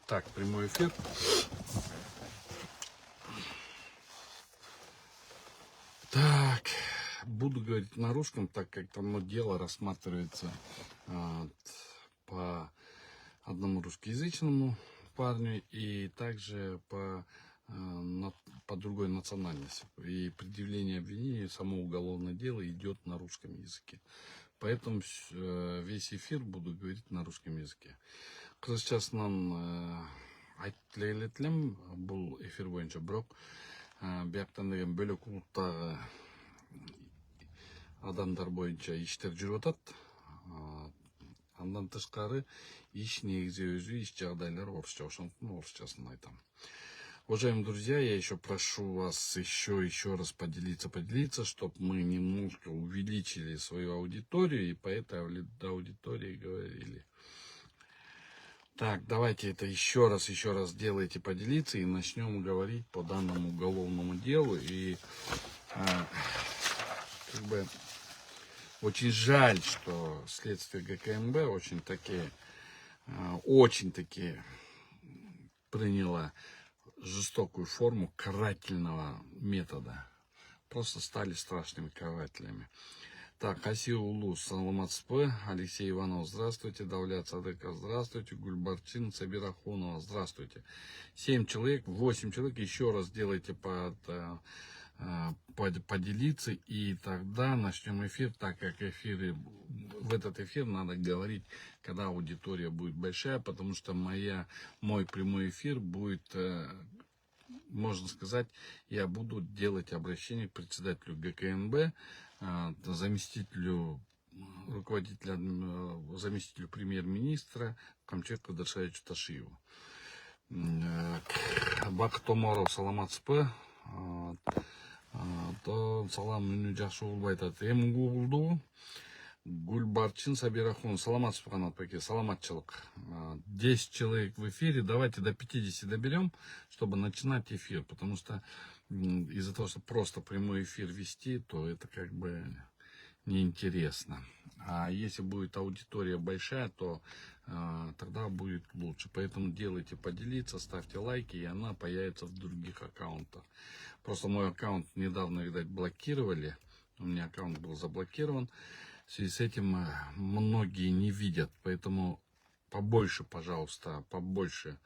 Так, прямой эфир. Так, буду говорить на русском, так как там дело рассматривается по одному русскоязычному парню и также по другой национальности. И предъявление обвинений, само уголовное дело идет на русском языке. Поэтому весь эфир буду говорить на русском языке. Кыргызчасынан айтып элетилем бул эфир боюнча, бирок бияктан деген бөлөк улуттагы адамдар боюнча иштер жүрүп атат. Андан тышкары иш негизи өзү, иш жагдайлар орусча, ошондуктан орусчасын айтам. Уважаемые друзья, я еще прошу вас еще раз поделиться, чтобы мы немножко увеличили свою аудиторию и по этой аудитории говорили. Так, давайте это еще раз делайте поделиться и начнем говорить по данному уголовному делу. И очень жаль, что следствие ГКМБ очень таки приняло жестокую форму карательного метода. Просто стали страшными карателями. Так, Асия Улус, Саламатспы, Алексей Иванов, здравствуйте, Давлят Садыков, здравствуйте, Гульбарчин Сабирахунова, здравствуйте. 7 человек, 8 человек, еще раз делайте поделиться, и тогда начнем эфир, так как в этот эфир надо говорить, когда аудитория будет большая, потому что мой прямой эфир будет, можно сказать, я буду делать обращение к председателю ГКНБ, заместителю премьер-министра Камчет Кадыршаевичу Ташиеву. Бакыт Омаров, саламатсызбы? Салам үнү жакшы угулбай атат. Эми угулду. Гульбарчин Сабирахун, саламатсызбы, Канат Паке, саламатчылык. 10 человек в эфире, давайте до 50 доберем, чтобы начинать эфир, потому что из-за того, что просто прямой эфир вести, то это как бы неинтересно. А если будет аудитория большая, то тогда будет лучше. Поэтому делайте поделиться, ставьте лайки, и она появится в других аккаунтах. Просто мой аккаунт недавно, видать, блокировали. У меня аккаунт был заблокирован. В связи с этим многие не видят. Поэтому побольше, пожалуйста, побольше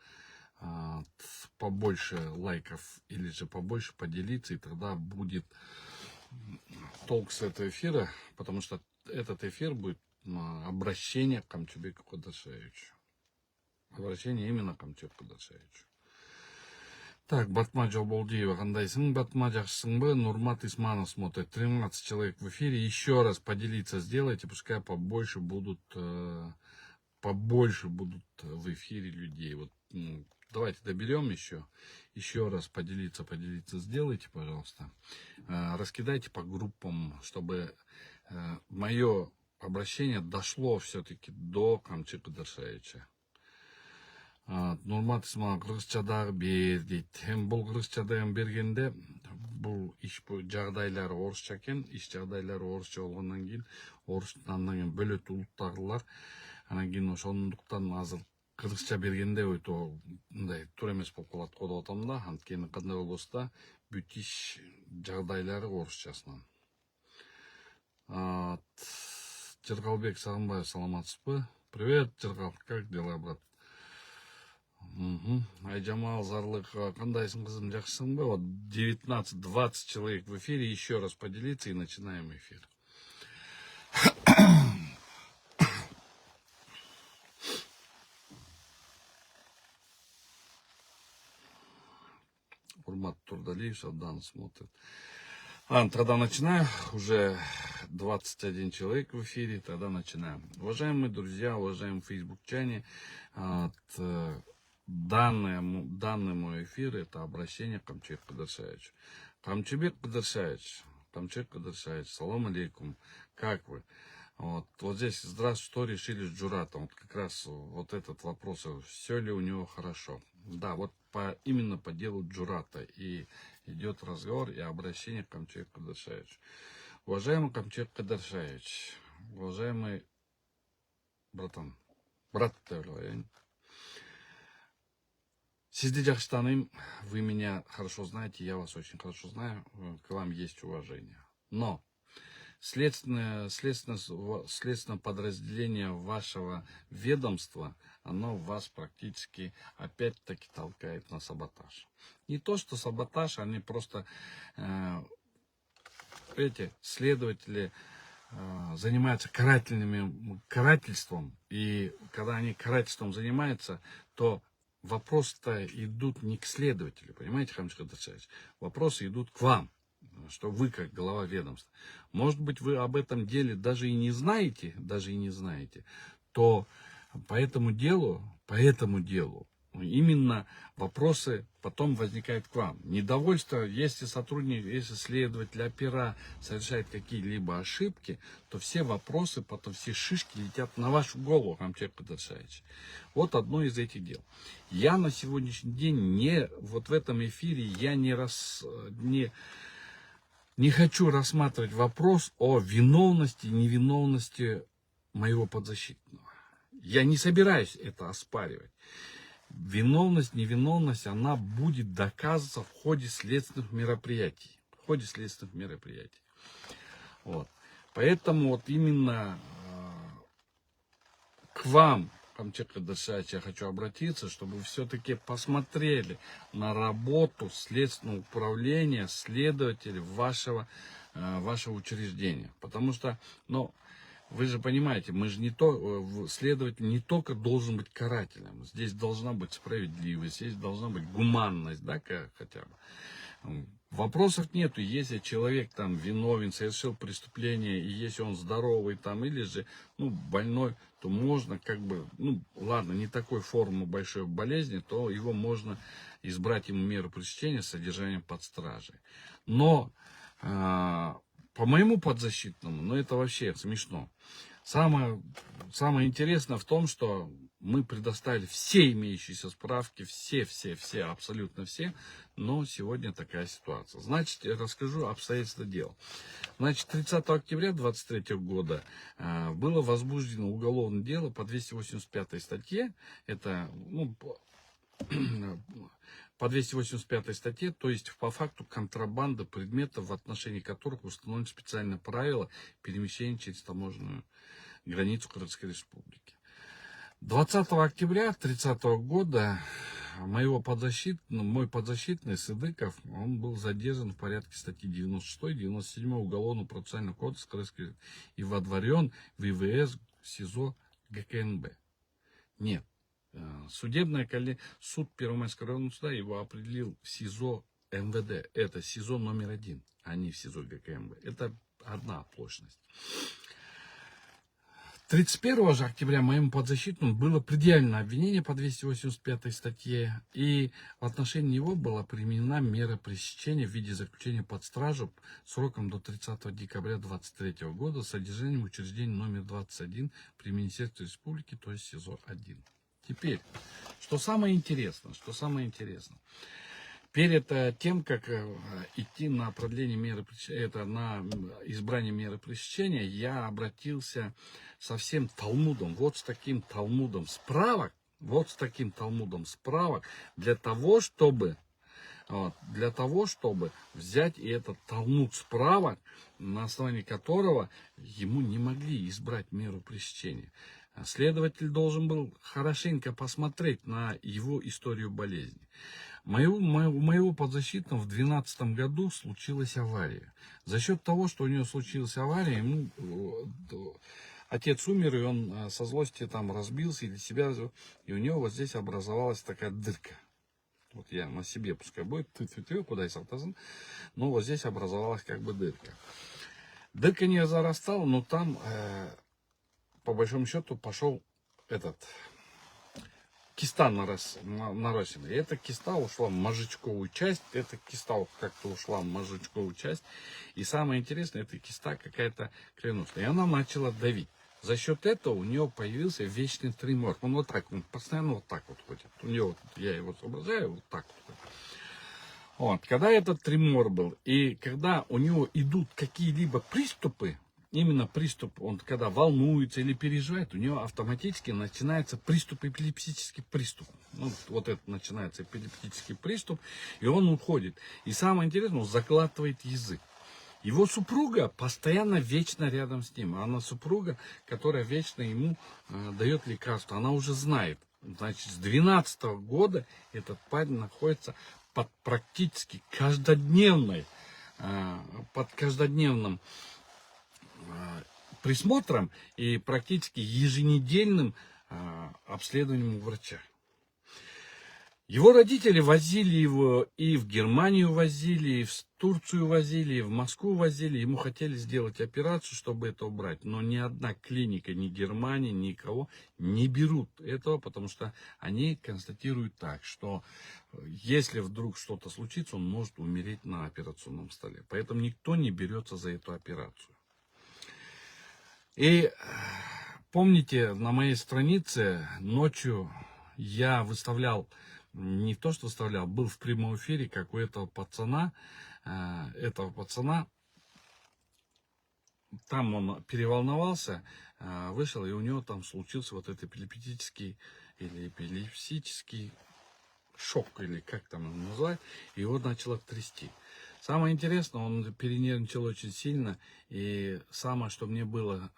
лайков или же побольше поделиться, и тогда будет толк с этого эфира, потому что этот эфир будет обращение к Камчыбеку Кадыршаевичу. Обращение именно к Камчыбеку Кадыршаевичу. Так, Батма Жолболдиева, кандайсың? Батма, жакшысыңбы? Нурмат Исманов смотрит. 13 человек в эфире. Еще раз поделиться сделайте, пускай побольше будут в эфире людей. Вот, давайте доберем еще раз поделиться сделайте, пожалуйста. Раскидайте по группам, чтобы мое обращение дошло все-таки до Камчыбека Кадыршаевича. Нурмат Исманов, кыргызчадагы бер дейт. Бул кыргызчадагы бергенде бул иш жагдайлары орусча экен. Иш жагдайлары орусча болгондон кийин андан кийин бөлөт улуттагылар. Анан кийин ошондуктан азыр кыргызча бергенде өтө мындай туура эмес болуп калат го деп атам да. Анткени кандай болбосо да бүт иш жагдайлары орусчасынан. Жыргалбек Сагынбаев, саламатсызбы? Привет, Жыргал, как дела, брат? Айжамал Зарлыкова, кандайсың, кызым, жакшысыңбы? Вот 19-20 человек в эфире. Еще раз поделиться и начинаем эфир. Урмат Турдалиев, Шабдан смотрит. Ладно, тогда начинаю. Уже 21 человек в эфире, тогда начинаем. Уважаемые друзья, уважаемые фейсбукчане, данный мой эфир — это обращение к Камчыбеку Кадыршаевичу. Камчыбек Кадыршаевич, салам алейкум, как вы? Вот здесь, здравствуйте, что решили с Джуратом? Вот как раз вот этот вопрос, все ли у него хорошо. Да, вот именно по делу Джурата и идет разговор и обращение к Камчыбеку Кадыршаевичу. Уважаемый Камчыбек Кадыршаевич, уважаемый братан. Брат деп ойлайын. Сизди жақсы танимын, вы меня хорошо знаете, я вас очень хорошо знаю, к вам есть уважение. Но следственное подразделение вашего ведомства, оно вас практически опять-таки толкает на саботаж. Не то, что саботаж, они просто, эти следователи занимаются карательством, и когда они карательством занимаются, то вопросы-то идут не к следователю, понимаете, Хамчик Адашевич? Вопросы идут к вам, что вы как глава ведомства. Может быть, вы об этом деле даже и не знаете, то по этому делу именно вопросы потом возникают к вам. Недовольство, если сотрудник, если следователь, опера совершает какие-либо ошибки, то все вопросы, потом все шишки летят на вашу голову, Хамчик Адашевич. Вот одно из этих дел. Я на сегодняшний день вот в этом эфире я не хочу рассматривать вопрос о виновности, невиновности моего подзащитного. Я не собираюсь это оспаривать. Виновность, невиновность, она будет доказываться в ходе следственных мероприятий. Вот. Поэтому вот именно к вам, Хамчик Адашевич, я хочу обратиться, чтобы вы все-таки посмотрели на работу следственного управления, следователей вашего учреждения. Потому что, вы же понимаете, следователь не только должен быть карателем, здесь должна быть справедливость, здесь должна быть гуманность, да, хотя бы. Вопросов нету, если человек там виновен, совершил преступление, и если он здоровый там, или же, больной, то можно ладно, не такой формы большой болезни, то его можно избрать ему меру пресечения с содержанием под стражей. Но по моему подзащитному, это вообще смешно. Самое интересное в том, что мы предоставили все имеющиеся справки, все, абсолютно все, но сегодня такая ситуация. Значит, я расскажу обстоятельства дела. Значит, 30 октября 2023 года было возбуждено уголовное дело по 285 статье, это, по 285 статье, то есть по факту контрабанды предметов, в отношении которых установлено специальное правило перемещения через таможенную границу Крымской Республики. 20 октября 30 года мой подзащитный Сыдыков, он был задержан в порядке статьи 96-97 Уголовного процессуального кодекса Крымской и водворен в ИВС СИЗО ГКНБ. Нет. Суд Первомайского районного суда его определил в СИЗО МВД. Это СИЗО номер 1, а не в СИЗО ГКМБ. Это одна оплошность. 31 же октября моему подзащитному было предъявлено обвинение по 285 статье, и в отношении него была применена мера пресечения в виде заключения под стражу сроком до 30 декабря 2023 года с содержанием учреждения номер 21 при Министерстве Республики, то есть СИЗО-1. Теперь, что самое интересное, перед тем, как идти на продление меры пресечения, на избрание меры пресечения, я обратился со всем талмудом, вот с таким талмудом справок, для того, чтобы взять и этот талмуд справок, на основании которого ему не могли избрать меру пресечения. Следователь должен был хорошенько посмотреть на его историю болезни. У моего подзащитного в 2012 году случилась авария. За счет того, что у него случилась авария, отец умер, и он со злости там разбился или себя, и у него вот здесь образовалась такая дырка. Вот я на себе, пускай будет, куда я салтазан, но вот здесь образовалась как бы дырка. Дырка не зарастала, но там, по большому счету, пошел киста наращена. И эта киста ушла в мозжечковую часть. И самое интересное, эта киста какая-то кровеносная. И она начала давить. За счет этого у него появился вечный тремор. Он постоянно вот так вот ходит. У него, я его соображаю, вот так вот. Вот. Когда этот тремор был, и когда у него идут какие-либо приступы, именно приступ, он когда волнуется или переживает, у него автоматически начинается приступ, эпилептический приступ. Ну, вот это начинается эпилептический приступ, и он уходит. И самое интересное, он заглатывает язык. Его супруга постоянно вечно рядом с ним. Она супруга, которая вечно ему дает лекарства. Она уже знает. Значит, с 12 года этот парень находится под практически каждодневным присмотром и практически еженедельным обследованием у врача. Его родители возили его и в Германию возили, и в Турцию возили, и в Москву возили. Ему хотели сделать операцию, чтобы это убрать. Но ни одна клиника, ни Германия, никого не берут этого, потому что они констатируют так, что если вдруг что-то случится, он может умереть на операционном столе. Поэтому никто не берется за эту операцию. И помните, на моей странице ночью я выставлял, не то что выставлял, был в прямом эфире, как у этого пацана, там он переволновался, вышел, и у него там случился вот этот эпилептический шок, или как там его называют, и его начало трясти. Самое интересное, он перенервничал очень сильно, и самое, что мне было...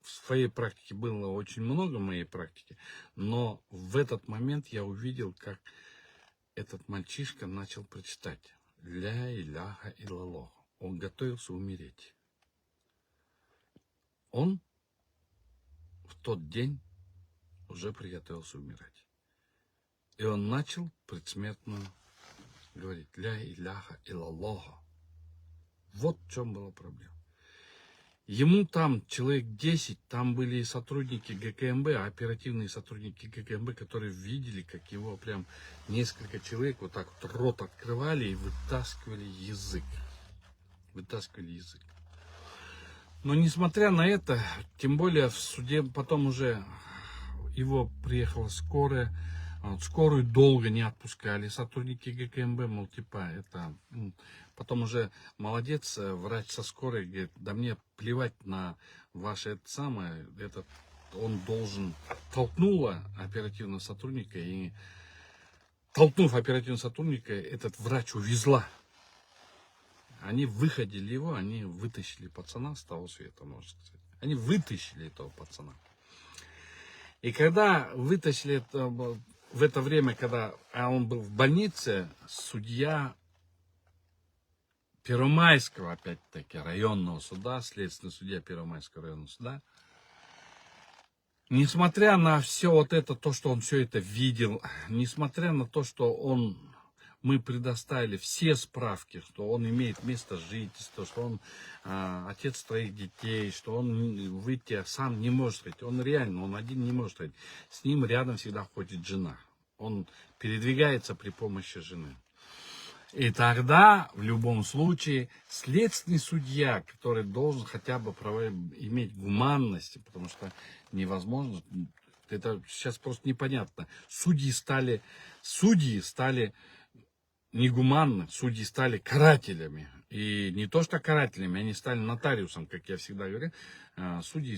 В своей практике было очень много моей практики, но в этот момент я увидел, как этот мальчишка начал прочитать «Ля иляха иллаллах». Он готовился умереть. Он в тот день уже приготовился умирать. И он начал предсмертную говорить «Ля иляха иллаллах». Вот в чем была проблема. Ему там человек 10, там были и сотрудники ГКМБ, оперативные сотрудники ГКМБ, которые видели, как его прям несколько человек вот так вот рот открывали и вытаскивали язык. Вытаскивали язык. Но несмотря на это, тем более в суде потом уже его приехала скорая, скорую долго не отпускали сотрудники ГКМБ, мол, типа, это... Потом уже молодец, врач со скорой говорит, да мне плевать на ваше это самое, он должен, толкнула оперативного сотрудника, и толкнув оперативного сотрудника, этот врач увезла. Они выходили его, они вытащили пацана с того света, можно сказать. Они вытащили этого пацана. И когда вытащили это, в это время, когда он был в больнице, судья Первомайского, опять-таки, районного суда, следственный судья Первомайского районного суда, несмотря на все вот это, то, что он все это видел, несмотря на то, что мы предоставили все справки, что он имеет место жительства, что он отец 3 детей, что он выйти сам не может ходить, он реально, он один не может ходить, с ним рядом всегда ходит жена, он передвигается при помощи жены. И тогда, в любом случае, следственный судья, который должен хотя бы иметь гуманность, потому что невозможно, это сейчас просто непонятно. Судьи стали негуманны, судьи стали карателями. И не то что карателями, они стали нотариусом, как я всегда говорю. Судьи,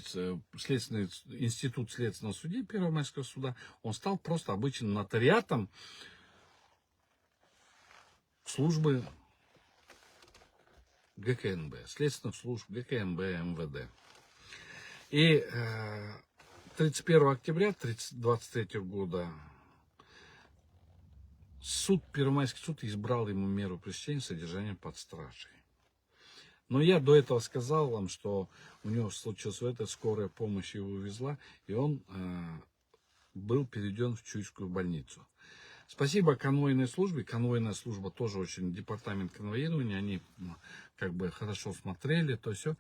институт следственного судьи Первомайского суда, он стал просто обычным нотариатом службы ГКНБ, следственных служб ГКНБ, МВД. И 31 октября 2023 года Первомайский суд избрал ему меру пресечения содержания под стражей. Но я до этого сказал вам, что у него случилось скорая помощь его увезла, и он был переведен в Чуйскую больницу. Спасибо конвойной службе. Конвойная служба тоже очень, департамент конвоирования, они как бы хорошо смотрели, то все.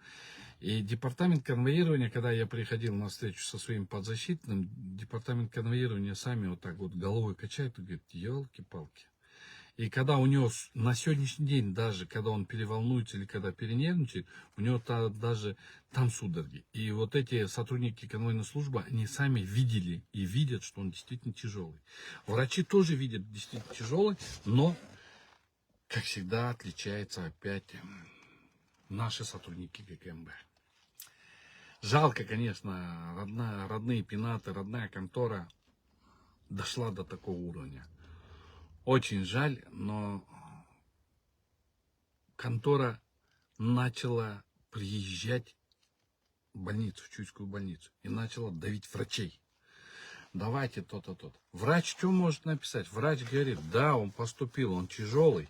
И департамент конвоирования, когда я приходил на встречу со своим подзащитным, департамент конвоирования сами вот так вот головой качает и говорит, елки-палки. И когда у него на сегодняшний день, даже когда он переволнуется или когда перенервничает, у него даже там судороги. И вот эти сотрудники конвойной службы, они сами видели и видят, что он действительно тяжелый. Врачи тоже видят действительно тяжелый, но, как всегда, отличается опять наши сотрудники ГКМБ. Жалко, конечно, родные пенаты, родная контора дошла до такого уровня. Очень жаль, но контора начала приезжать в больницу, в Чуйскую больницу, и начала давить врачей. Давайте то-то, то-то. Врач что может написать? Врач говорит, да, он поступил, он тяжелый,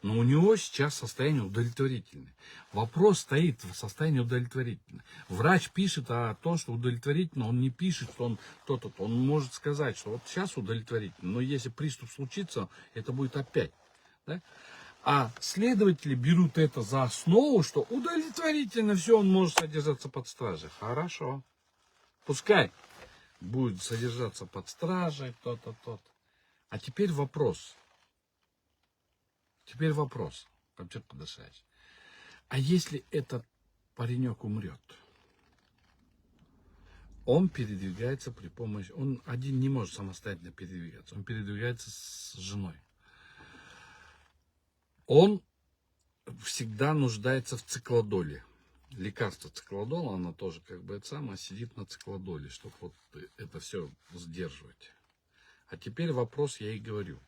но у него сейчас состояние удовлетворительное. Вопрос стоит в состоянии удовлетворительное. Врач пишет, а то, что удовлетворительно, он не пишет, что он то-то. Он может сказать, что вот сейчас удовлетворительно, но если приступ случится, это будет опять. Да? А следователи берут это за основу, что удовлетворительно все, он может содержаться под стражей. Хорошо. Пускай будет содержаться под стражей, то-то, то-то. А теперь вопрос. Камчат Кудашевич. А если этот паренек умрет? Он передвигается при помощи... Он один не может самостоятельно передвигаться. Он передвигается с женой. Он всегда нуждается в циклодоле. Лекарство циклодола, оно тоже как бы это самое, сидит на циклодоле, чтобы вот это все сдерживать. А теперь вопрос, я и говорю.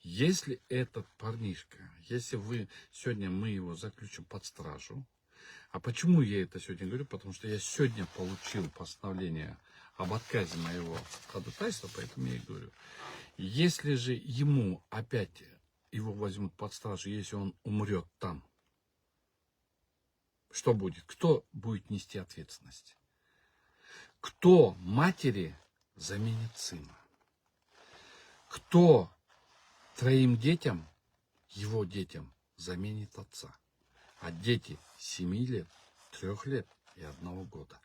Если этот парнишка, если сегодня мы его заключим под стражу, а почему я это сегодня говорю? Потому что я сегодня получил постановление об отказе моего ходатайства, поэтому я и говорю. Если же ему опять его возьмут под стражу, если он умрет там, что будет? Кто будет нести ответственность? Кто матери заменит сына? Кто троим детям, его детям, заменит отца? А дети 7 лет, 3 лет и 1 года.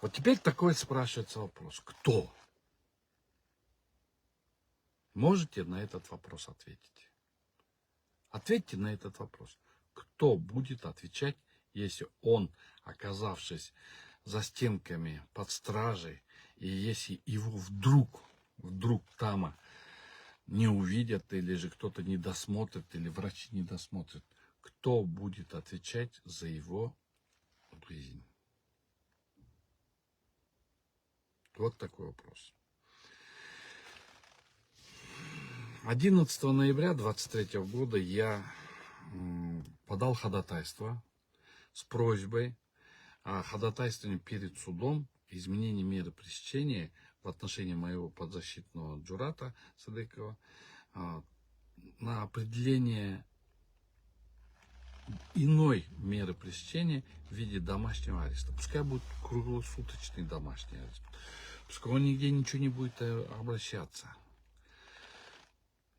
Вот теперь такой спрашивается вопрос. Кто? Можете на этот вопрос ответить? Ответьте на этот вопрос. Кто будет отвечать, если он, оказавшись за стенками под стражей, и если его вдруг там не увидят, или же кто-то не досмотрит, или врачи не досмотрят, кто будет отвечать за его жизнь? Вот такой вопрос. 11 ноября 2023 года я подал ходатайство с просьбой о ходатайствовании перед судом изменения меры пресечения в отношении моего подзащитного Джурата Садыкова на определение иной меры пресечения в виде домашнего ареста. Пускай будет круглосуточный домашний арест. Пускай он нигде ничего не будет обращаться.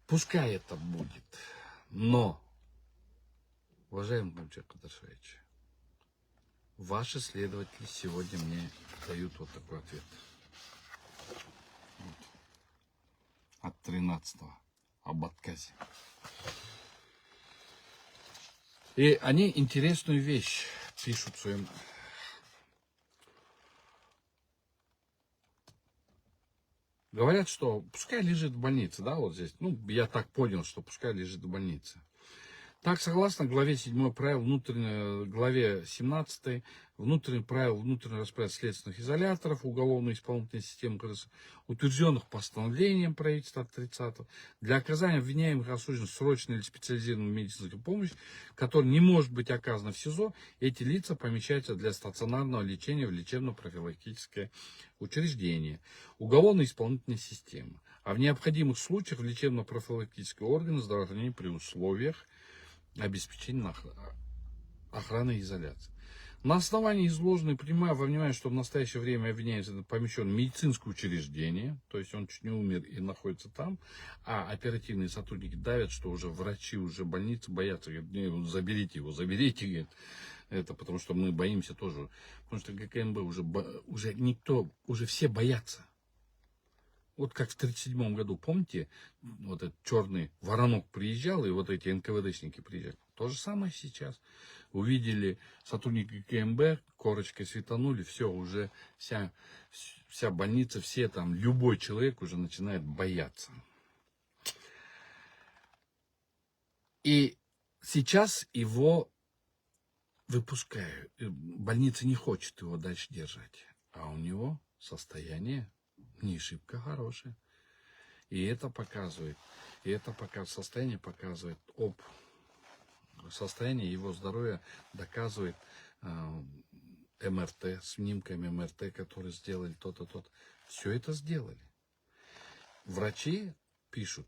Пускай это будет. Но, уважаемый Камчат Кудашевич, ваши следователи сегодня мне дают вот такой ответ. Вот. От 13-го. Об отказе. И они интересную вещь пишут в своем... Говорят, что пускай лежит в больнице, да, вот здесь. Ну, я так понял, что пускай лежит в больнице. Так, согласно главе 7 правил, главе 17 внутренних правил внутреннего распорядка следственных изоляторов уголовной исполнительной системы, утвержденных постановлением правительства от 30-го, для оказания обвиняемых осужденных срочной или специализированной медицинской помощи, которая не может быть оказана в СИЗО, эти лица помещаются для стационарного лечения в лечебно-профилактическое учреждение уголовной исполнительной системы. А в необходимых случаях в лечебно-профилактические органы здравоохранения при условиях обеспечения охраны и изоляции. На основании изложенной, принимая во внимание, что в настоящее время обвиняется помещен в медицинское учреждение, то есть он чуть не умер и находится там, а оперативные сотрудники давят, что уже врачи, уже больницы боятся, говорят, заберите его, говорит, это потому что мы боимся тоже, потому что ГКМБ уже никто, уже все боятся. Вот как в 1937 году, помните, вот этот черный воронок приезжал, и вот эти НКВДшники приезжали. То же самое сейчас. Увидели сотрудники КМБ, корочкой светанули, все, уже вся больница, все там, любой человек уже начинает бояться. И сейчас его выпускаю. Больница не хочет его дальше держать. А у него состояние не шибко хорошее. И это показывает, состояние показывает состояние его здоровья, доказывает МРТ, снимками МРТ, которые сделали то-то, то-то. Все это сделали. Врачи пишут,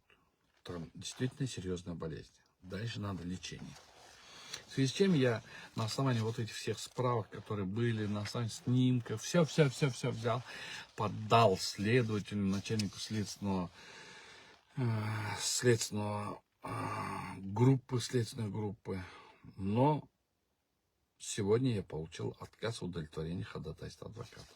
там действительно серьезная болезнь. Дальше надо лечение. В связи с чем я на основании вот этих всех справок, которые были, на основании снимков, все взял, подал следователю, начальнику следственной группы. Но сегодня я получил отказ в удовлетворении ходатайства адвоката.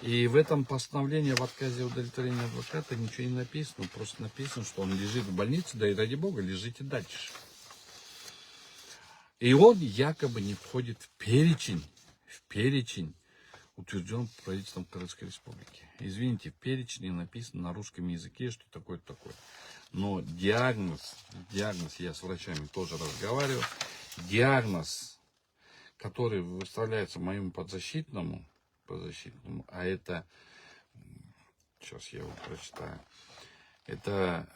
И в этом постановлении в отказе удовлетворения адвоката ничего не написано. Просто написано, что он лежит в больнице, да и ради бога, лежите дальше. И он якобы не входит в перечень, утвержден правительством Крымской Республики. Извините, в перечне написано на русском языке, что такое-то такое. Но диагноз, я с врачами тоже разговаривал, диагноз, который выставляется моему подзащитному, а это, сейчас я его прочитаю, это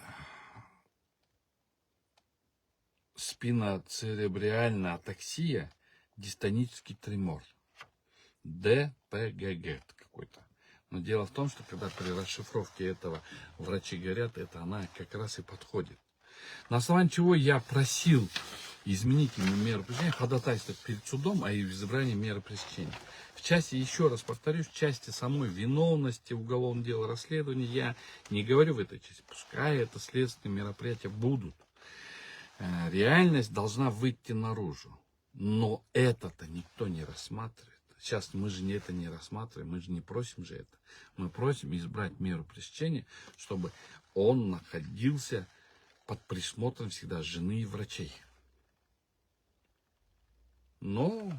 спиноцеребральная атаксия, дистонический тремор, ДПГГ какой-то. Но дело в том, что когда при расшифровке этого врачи говорят, это она как раз и подходит. На основании чего я просил изменить ему меру пресечения, ходатайство перед судом о избрании меры пресечения. В части, еще раз повторюсь, в части самой виновности уголовного дела расследования я не говорю в этой части. Пускай это следственные мероприятия будут. Реальность должна выйти наружу. Но это-то никто не рассматривает. Сейчас мы же это не рассматриваем, мы же не просим же это. Мы просим избрать меру пресечения, чтобы он находился под присмотром всегда жены и врачей. Но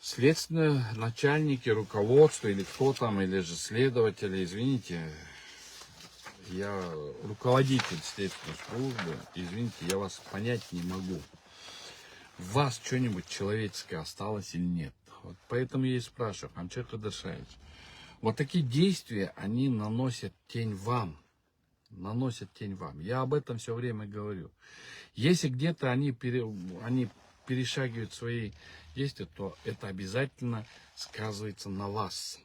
следственные начальники, руководство или кто там, или же следователи, извините, я руководитель следственной службы, извините, я вас понять не могу. В вас что-нибудь человеческое осталось или нет? Вот поэтому я и спрашиваю, Хамчат Кадыршаевич, вот такие действия, они наносят тень вам. Я об этом все время говорю. Если где-то они перешагивают свои действия, то это обязательно сказывается на вас.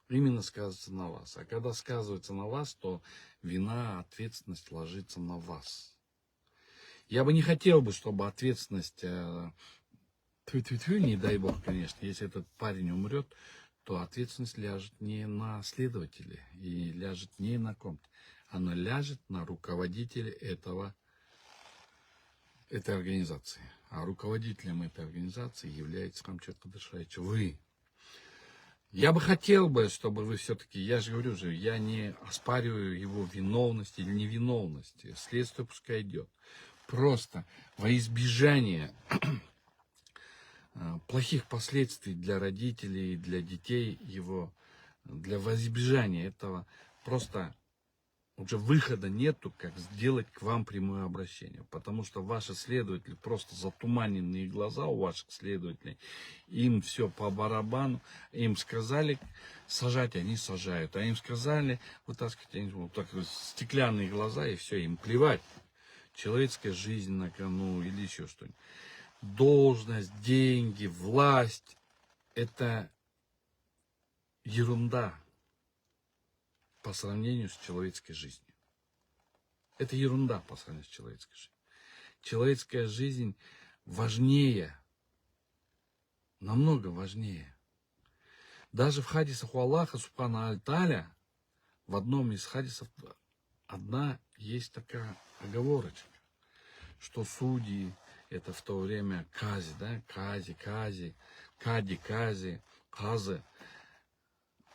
Именно сказывается на вас. А когда сказывается на вас, то вина, ответственность ложится на вас. Я бы не хотел бы, чтобы ответственность, не дай бог, конечно, если этот парень умрет, то ответственность ляжет не на следователя и ляжет не на ком-то. Она ляжет на руководителя этой организации. А руководителем этой организации является Хамчат Кадыршаевич, вы. Я бы хотел, чтобы вы все-таки, я же говорю же, я не оспариваю его виновность или невиновность. Следствие пускай идет. Просто во избежание плохих последствий для родителей, для детей его, во избежание этого просто уже выхода нету, как сделать к вам прямое обращение. Потому что ваши следователи, просто затуманенные глаза у ваших следователей, им все по барабану, им сказали сажать, они сажают, а им сказали вытаскивать, они вот так стеклянные глаза, и все, им плевать. Человеческая жизнь на кону или еще что-нибудь. Должность, деньги, власть – это ерунда по сравнению с человеческой жизнью. Это ерунда по сравнению с человеческой жизнью. Человеческая жизнь важнее, намного важнее. Даже в хадисах у Аллаха, Субхана Аль-Таля, в одном из хадисов одна есть такая оговорочка, что судьи, это в то время кази, да, кази,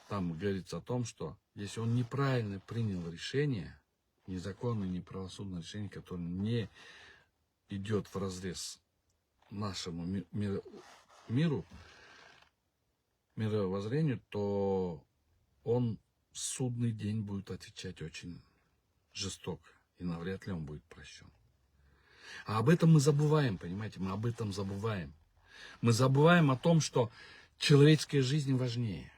там говорится о том, что если он неправильно принял решение, незаконное, неправосудное решение, которое не идет вразрез нашему мировоззрению, то он в судный день будет отвечать очень жестоко, и навряд ли он будет прощен. А об этом мы забываем, понимаете, мы об этом забываем. Мы забываем о том, что человеческая жизнь важнее.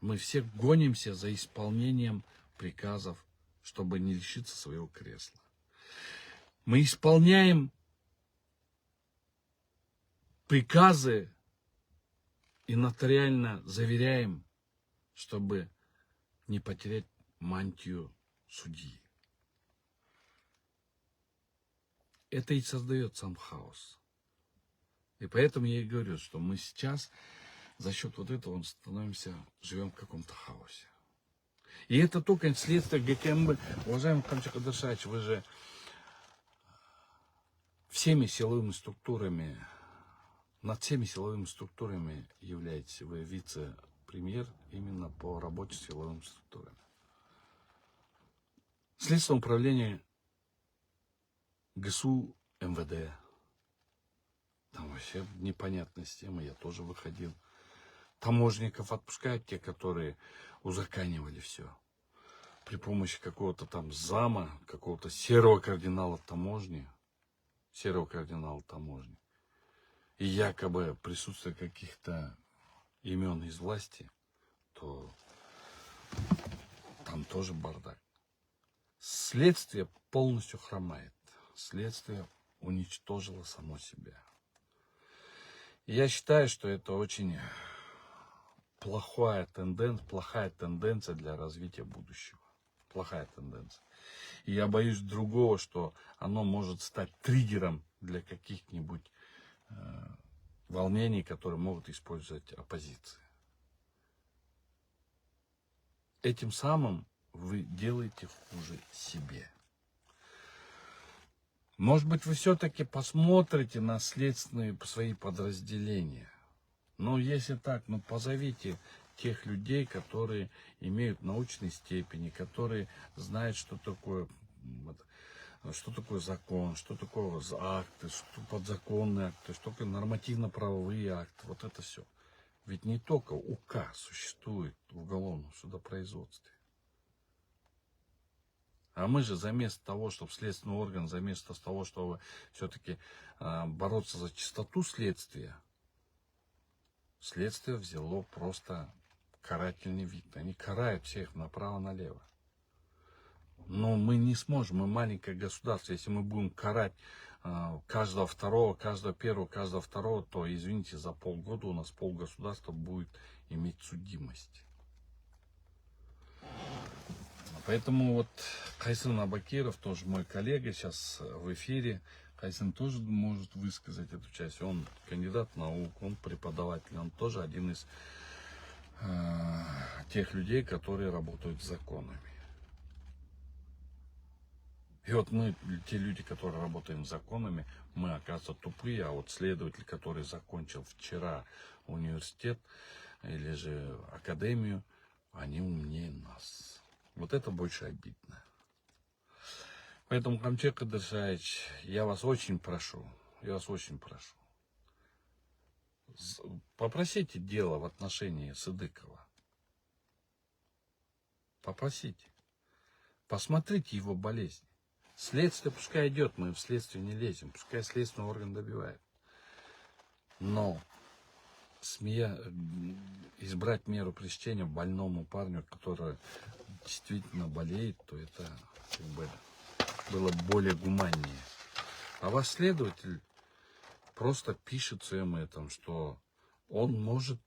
Мы все гонимся за исполнением приказов, чтобы не лишиться своего кресла. Мы исполняем приказы и нотариально заверяем, чтобы не потерять мантию судьи. Это и создает сам хаос. И поэтому я и говорю, что мы сейчас за счет вот этого живем в каком-то хаосе. И это только следствие ГКМБ. Уважаемый Камчак Адашевич, вы же всеми силовыми структурами, над всеми силовыми структурами являетесь. Вы вице-премьер именно по работе с силовыми структурами. Следственное управление ГСУ, МВД. Там вообще непонятная система, я тоже выходил. Таможенников отпускают те, которые узаканивали все. При помощи какого-то там зама, какого-то серого кардинала таможни. И якобы присутствие каких-то имен из власти, то там тоже бардак. Следствие полностью хромает. Следствие уничтожило само себя. И я считаю, что это очень плохая тенденция для развития будущего. Плохая тенденция. И я боюсь другого, что оно может стать триггером для каких-нибудь волнений, которые могут использовать оппозиция. Этим самым вы делаете хуже себе. Может быть, вы все-таки посмотрите на следственные свои подразделения. Но если так, позовите тех людей, которые имеют научные степени, которые знают, что такое закон, что такое акты, что подзаконные акты, что такое нормативно-правовые акты. Вот это все. Ведь не только УК существует в уголовном судопроизводстве. А мы же заместо того, чтобы следственный орган, заместо того, чтобы все-таки бороться за чистоту следствия, следствие взяло просто карательный вид. Они карают всех направо-налево. Но мы не сможем, мы маленькое государство. Если мы будем карать каждого второго, каждого первого, каждого второго, то, извините, за полгода у нас полгосударства будет иметь судимость. Поэтому вот Кайсын Абакиров, тоже мой коллега, сейчас в эфире. Кайсын тоже может высказать эту часть. Он кандидат наук, он преподаватель, он тоже один из тех людей, которые работают с законами. И вот мы, те люди, которые работаем с законами, мы, оказывается, тупые, а вот следователь, который закончил вчера университет или же академию, они умнее нас. Вот это больше обидно. Поэтому, Камчак Адашевич, я вас очень прошу, попросите дело в отношении Сыдыкова. Попросите. Посмотрите его болезнь. Следствие пускай идет, мы в следствие не лезем, пускай следственный орган добивает. Но избрать меру пресечения больному парню, который действительно болеет, то это было более гуманнее. А ваш следователь просто пишет в своем этом, что он может,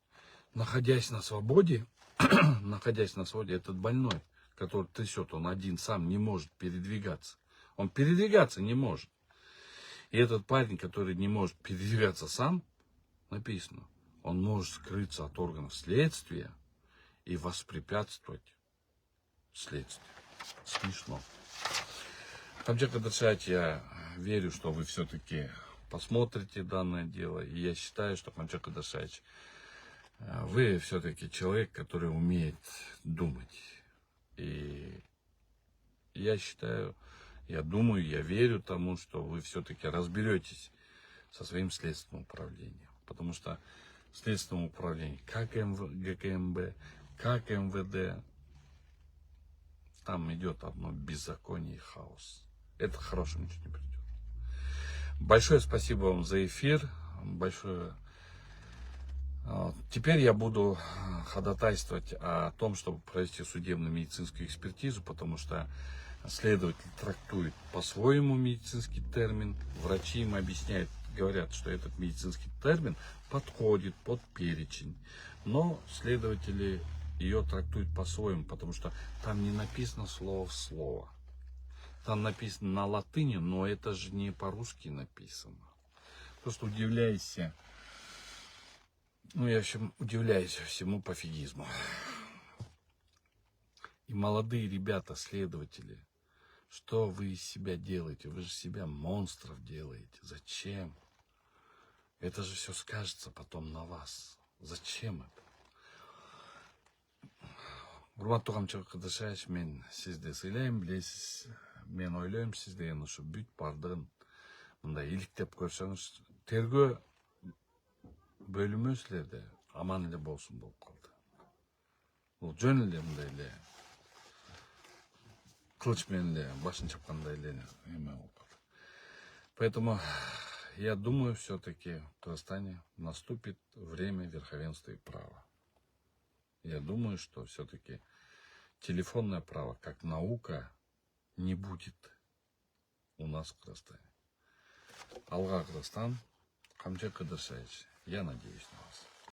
находясь на свободе, этот больной, который трясет, он один сам не может передвигаться. Он передвигаться не может. И этот парень, который не может передвигаться сам, написано, он может скрыться от органов следствия и воспрепятствовать следствию. Смешно. Камчак Адашевич, я верю, что вы все-таки посмотрите данное дело. И я считаю, что, Камчак Адашевич, вы все-таки человек, который умеет думать. И я считаю, я думаю, я верю тому, что вы все-таки разберетесь со своим следственным управлением. Потому что следственное управление, как ГКМБ, как МВД, там идет одно беззаконие и хаос. Это хорошим ничего не придет. Большое спасибо вам за эфир. Большое. Теперь я буду ходатайствовать о том, чтобы провести судебно-медицинскую экспертизу, потому что следователь трактует по-своему медицинский термин, врачи им объясняют, говорят, что этот медицинский термин подходит под перечень, но следователи ее трактуют по-своему, потому что там не написано слово в слово. Там написано на латыни, но это же не по-русски написано. Просто удивляюсь. Ну, я, в общем, удивляюсь всему пофигизму. И молодые ребята, следователи, что вы из себя делаете? Вы же себя монстров делаете. Зачем? Это же все скажется потом на вас. Зачем это? Урматтуу камчылык кыдышач, мен сизди сыйлайм, билесиз. Мен ойлойм, сиз деген ушу бүт бардыгын мындай иликтеп көрсөңүз, тергөө бөлүмү силерде аман эле болсун болуп калды. Бул жөн эле мындай эле кылыч менен эле башын чапкандай эле эме болуп калды. Поэтому я думаю, все-таки в Казахстане наступит время верховенства и права. Я думаю, что все-таки телефонное право как наука не будет у нас в Казахстане. Алга Казахстан, Камчак Кадыршаевич, я надеюсь на вас.